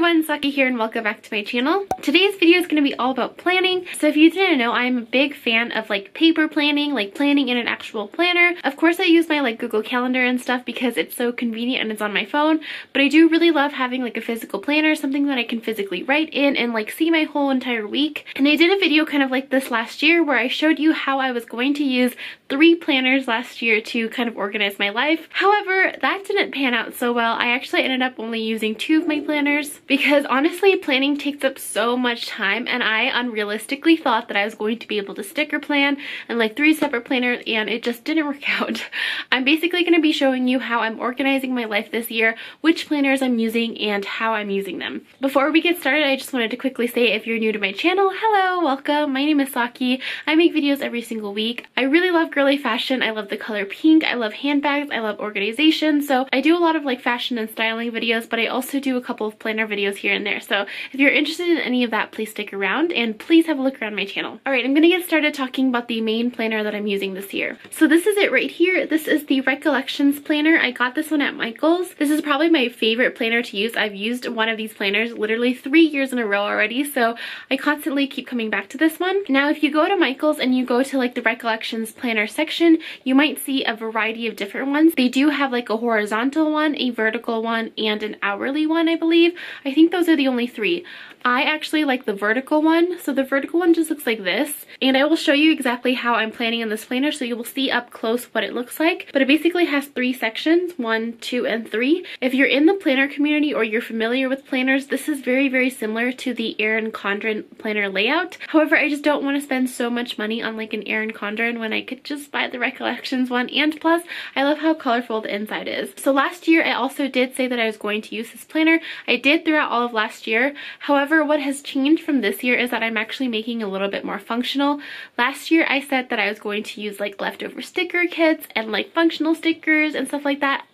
everyone, Saki here and welcome back to my channel. Today's video is going to be all about planning. So if you didn't know, I'm a big fan of like paper planning, like planning in an actual planner. Of course I use my like Google Calendar and stuff because it's so convenient and it's on my phone, but I do really love having like a physical planner, something that I can physically write in and like see my whole entire week. And I did a video kind of like this last year where I showed you how I was going to use 3 planners last year to kind of organize my life. However, that didn't pan out so well. I actually ended up only using 2 of my planners because honestly planning takes up so much time, and I unrealistically thought that I was going to be able to sticker plan and like 3 separate planners, and it just didn't work out. I'm basically going to be showing you how I'm organizing my life this year, which planners I'm using, and how I'm using them. Before we get started, I just wanted to quickly say, if you're new to my channel, hello, welcome. My name is Saki. I make videos every single week. I really love girly fashion. I love the color pink. I love handbags. I love organization. So I do a lot of like fashion and styling videos, but I also do a couple of planner videos here and there. So if you're interested in any of that, please stick around and please have a look around my channel. All right, I'm gonna get started talking about the main planner that I'm using this year. So this is it right here. This is the Recollections Planner. I got this one at Michael's. This is probably my favorite planner to use. I've used one of these planners literally 3 years in a row already, so I constantly keep coming back to this one. Now, if you go to Michael's and you go to like the Recollections Planner section, you might see a variety of different ones. They do have like a horizontal one, a vertical one, and an hourly one, I believe. I think those are the only 3. I actually like the vertical one. So the vertical one just looks like this, and I will show you exactly how I'm planning in this planner so you will see up close what it looks like. But it basically has 3 sections, 1, 2, and 3. If you're in the planner community or you're familiar with planners, this is very, very similar to the Erin Condren planner layout. However, I just don't want to spend so much money on like an Erin Condren when I could just buy the Recollections one, and plus I love how colorful the inside is. So last year I also did say that I was going to use this planner. I did throughout all of last year. However, what has changed from this year is that I'm actually making a little bit more functional. Last year I said that I was going to use like leftover sticker kits and like functional stickers and stuff like that.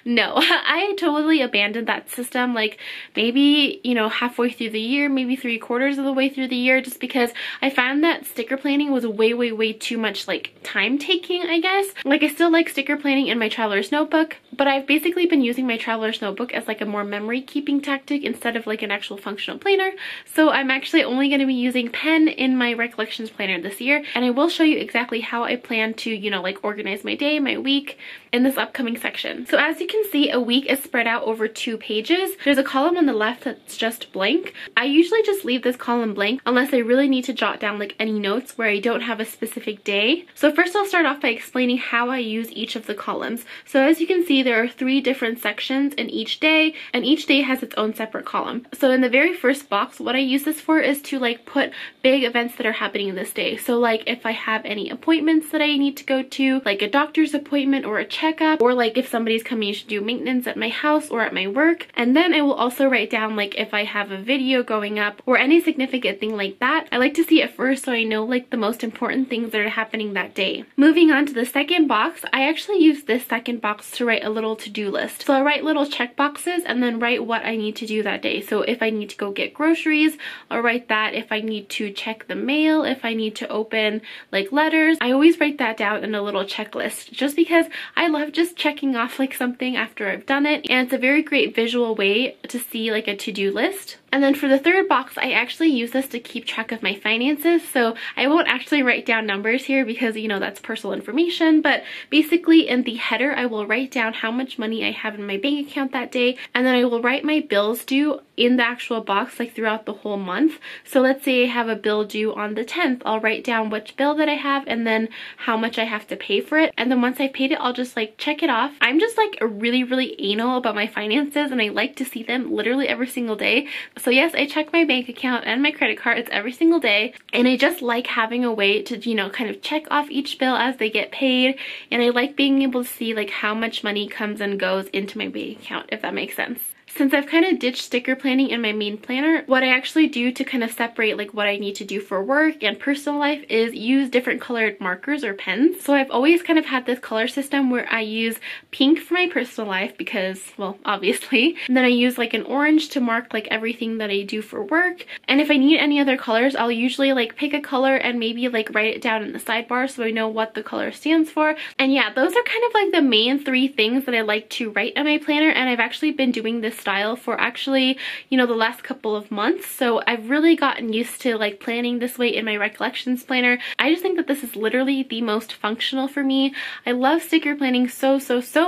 No, I totally abandoned that system, like maybe, you know, halfway through the year, maybe 3/4 of the way through the year, just because I found that sticker planning was way too much like time taking, I guess. Like, I still like sticker planning in my traveler's notebook, but I've basically been using my traveler's notebook as like a more memory keeping tactic instead of like an actual functional planner. So I'm actually only going to be using pen in my Recollections planner this year, and I will show you exactly how I plan to, you know, like organize my day, my week in this upcoming section. So as you can see, a week is spread out over 2 pages. There's a column on the left that's just blank. I usually just leave this column blank unless I really need to jot down like any notes where I don't have a specific day. So first I'll start off by explaining how I use each of the columns. So as you can see, there are 3 different sections in each day, and each day has its own separate column. So in the very first box, what I use this for is to like put big events that are happening this day. So like if I have any appointments that I need to go to, like a doctor's appointment or a checkup, or like if somebody's coming to do maintenance at my house or at my work. And then I will also write down like if I have a video going up or any significant thing like that. I like to see it first so I know like the most important things that are happening that day. Moving on to the second box, I actually use this second box to write a little to-do list. So I write little check boxes and then write what I need to do that day. So if I need to go get groceries, I'll write that. If I need to check the mail, if I need to open like letters, I always write that down in a little checklist, just because I love just checking off like something after I've done it, and it's a very great visual way to see like a to-do list. And then for the third box, I actually use this to keep track of my finances. So I won't actually write down numbers here because, you know, that's personal information, but basically in the header I will write down how much money I have in my bank account that day, and then I will write my bills due in the actual box like throughout the whole month. So let's say I have a bill due on the 10th, I'll write down which bill that I have and then how much I have to pay for it, and then once I've paid it, I'll just like check it off. I'm just like really anal about my finances, and I like to see them literally every single day. So yes, I check my bank account and my credit cards every single day, and I just like having a way to, you know, kind of check off each bill as they get paid, and I like being able to see like how much money comes and goes into my bank account, if that makes sense. Since I've kind of ditched sticker planning in my main planner, what I actually do to kind of separate like what I need to do for work and personal life is use different colored markers or pens. So I've always kind of had this color system where I use pink for my personal life because, well, obviously. And then I use like an orange to mark like everything that I do for work. And if I need any other colors, I'll usually like pick a color and maybe like write it down in the sidebar so I know what the color stands for. And yeah, those are kind of like the main 3 things that I like to write in my planner, and I've actually been doing this style for actually, you know, the last couple of months. So I've really gotten used to like planning this way in my Recollections planner. I just think that this is literally the most functional for me. I love sticker planning so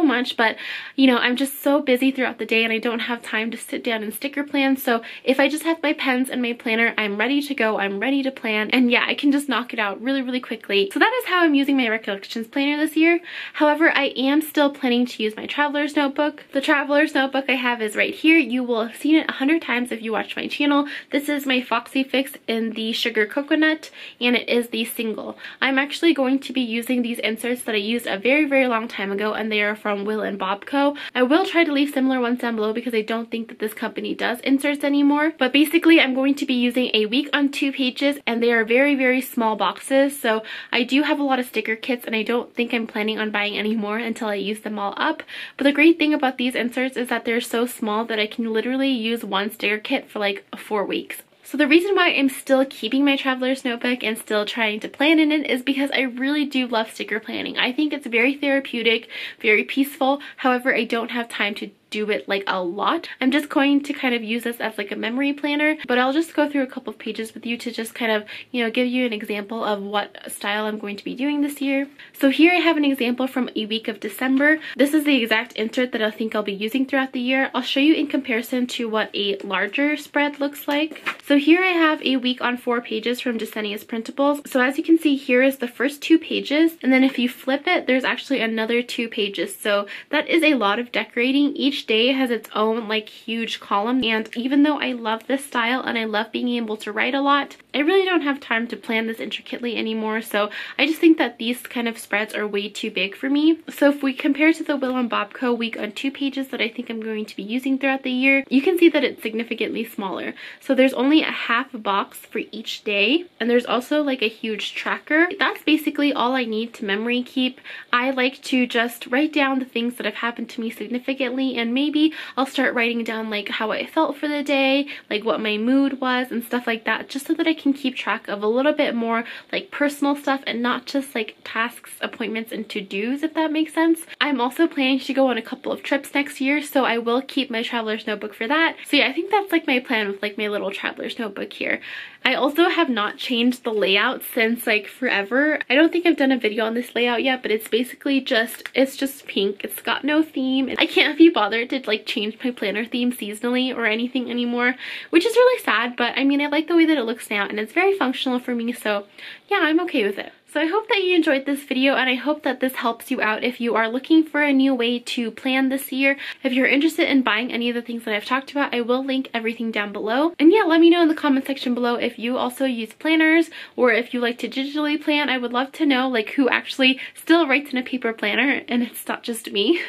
much, but you know, I'm just so busy throughout the day and I don't have time to sit down and sticker plan. So if I just have my pens and my planner, I'm ready to go, I'm ready to plan, and yeah, I can just knock it out really quickly. So that is how I'm using my Recollections planner this year. However, I am still planning to use my traveler's notebook. The traveler's notebook I have is right here. You will have seen it 100 times if you watch my channel. This is my Foxy Fix in the sugar coconut, and it is the single. I'm actually going to be using these inserts that I used a very long time ago, and they are from Will and Bob Co. I will try to leave similar ones down below because I don't think that this company does inserts anymore. But basically, I'm going to be using a week on 2 pages, and they are very small boxes. So I do have a lot of sticker kits, and I don't think I'm planning on buying any more until I use them all up. But the great thing about these inserts is that they're so small that I can literally use one sticker kit for like 4 weeks. So the reason why I'm still keeping my traveler's notebook and still trying to plan in it is because I really do love sticker planning. I think it's very therapeutic, very peaceful. However, I don't have time to do it like a lot. I'm just going to kind of use this as like a memory planner, but I'll just go through a couple of pages with you to just kind of, you know, give you an example of what style I'm going to be doing this year. So here I have an example from a week of December. This is the exact insert that I think I'll be using throughout the year. I'll show you in comparison to what a larger spread looks like. So here I have a week on 4 pages from Jesenia's Printables. So as you can see, here is the first 2 pages, and then if you flip it, there's actually another 2 pages. So that is a lot of decorating. Each day has its own like huge column, and even though I love this style and I love being able to write a lot, I really don't have time to plan this intricately anymore. So I just think that these kind of spreads are way too big for me. So if we compare to the Will and Bob Co. week on 2 pages that I think I'm going to be using throughout the year, you can see that it's significantly smaller. So there's only a half box for each day, and there's also like a huge tracker. That's basically all I need to memory keep. I like to just write down the things that have happened to me significantly, and maybe I'll start writing down like how I felt for the day, like what my mood was and stuff like that, just so that I can keep track of a little bit more like personal stuff and not just like tasks, appointments, and to-dos, if that makes sense. I'm also planning to go on a couple of trips next year, so I will keep my traveler's notebook for that. So yeah, I think that's like my plan with like my little traveler's notebook here. I also have not changed the layout since like forever. I don't think I've done a video on this layout yet, but it's basically just, it's just pink. It's got no theme. I can't be bothered to like change my planner theme seasonally or anything anymore, which is really sad, but I mean, I like the way that it looks now and it's very functional for me, so yeah, I'm okay with it. So I hope that you enjoyed this video, and I hope that this helps you out if you are looking for a new way to plan this year. If you're interested in buying any of the things that I've talked about, I will link everything down below. And yeah, let me know in the comment section below if you also use planners or if you like to digitally plan. I would love to know like who actually still writes in a paper planner and it's not just me.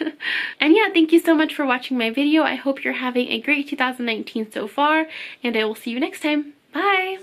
And yeah, thank you so much for watching my video. I hope you're having a great 2019 so far, and I will see you next time. Bye!